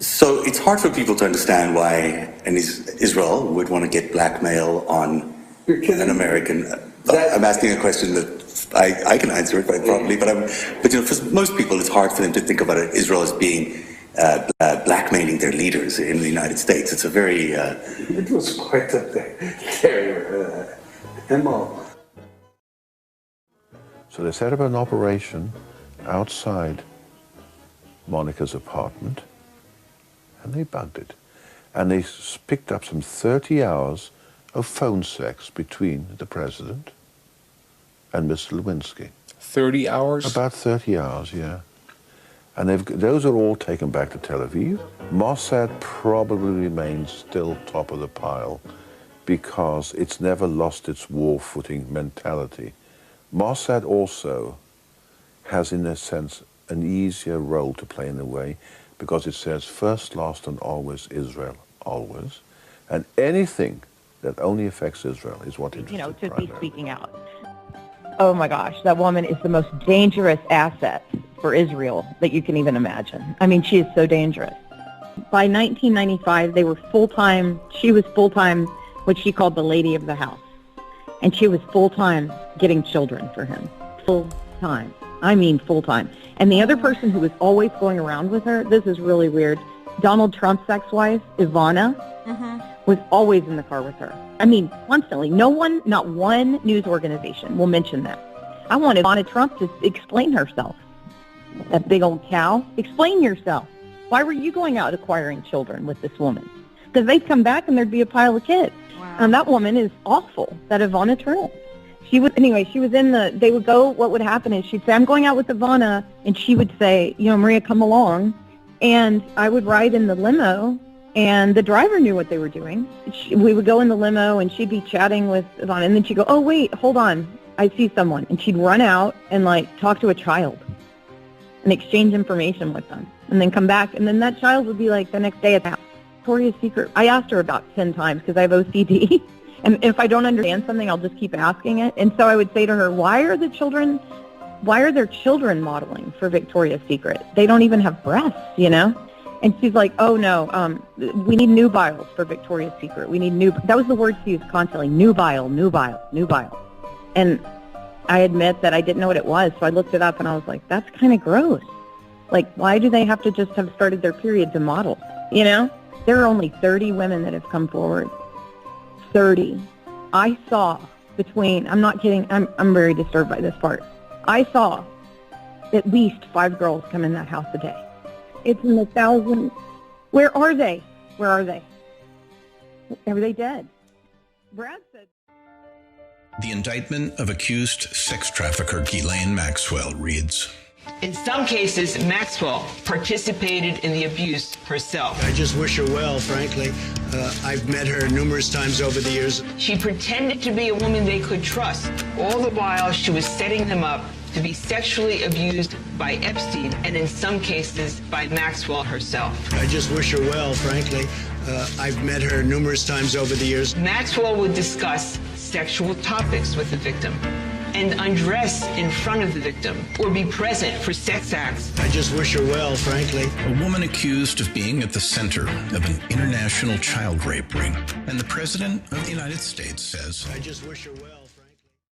So it's hard for people to understand why Israel would want to get blackmail on an American. I'm asking a question that I can answer it quite probably, but for most people, it's hard for them to think about Israel as being blackmailing their leaders in the United States. It's a very it was quite a MO. So they set up an operation outside Monica's apartment, and they bugged it. And they picked up some 30 hours of phone sex between the president and Mr. Lewinsky. 30 hours? About 30 hours, yeah. And those are all taken back to Tel Aviv. Mossad probably remains still top of the pile because it's never lost its war footing mentality. Mossad also has, in a sense, an easier role to play in a way because it says first, last, and always Israel, always. And anything that only affects Israel is what interests to primarily. be speaking out. Oh my gosh, that woman is the most dangerous asset for Israel that you can even imagine. I mean, she is so dangerous. By 1995, they were full-time. She was full-time, what she called the lady of the house. And she was full-time getting children for him. Full-time. I mean full-time. And the other person who was always going around with her, this is really weird, Donald Trump's ex-wife, Ivana, was always in the car with her. I mean, constantly. No one, not one news organization will mention that. I want Ivana Trump to explain herself. That big old cow. Explain yourself. Why were you going out acquiring children with this woman? Because they'd come back and there'd be a pile of kids. Wow. And that woman is awful, that Ivana Trump. She was in they would go, what would happen is she'd say, I'm going out with Ivana, and she would say, Maria, come along. And I would ride in the limo, and the driver knew what they were doing. We would go in the limo, and she'd be chatting with Ivana, and then she'd go, oh, wait, hold on, I see someone. And she'd run out and, talk to a child and exchange information with them, and then come back. And then that child would be, the next day at the house. Victoria's Secret. I asked her about 10 times because I have OCD. And if I don't understand something, I'll just keep asking it. And so I would say to her, why are their children modeling for Victoria's Secret? They don't even have breasts, And she's like, oh, no, we need nubiles for Victoria's Secret. We need that was the word she used constantly, nubile. And I admit that I didn't know what it was, so I looked it up, and I was like, that's kind of gross. Why do they have to just have started their period to model, There are only 30 women that have come forward. 30. I saw I'm not kidding, I'm very disturbed by this part. I saw at least 5 girls come in that house a day. It's in the thousands. Where are they? Are they dead? Brad said. The indictment of accused sex trafficker Ghislaine Maxwell reads, in some cases, Maxwell participated in the abuse herself. I just wish her well, frankly. I've met her numerous times over the years. She pretended to be a woman they could trust. All the while, she was setting them up to be sexually abused by Epstein and in some cases by Maxwell herself. I just wish her well, frankly. I've met her numerous times over the years. Maxwell would discuss sexual topics with the victim and undress in front of the victim or be present for sex acts. I just wish her well, frankly. A woman accused of being at the center of an international child rape ring. And the President of the United States says, I just wish her well.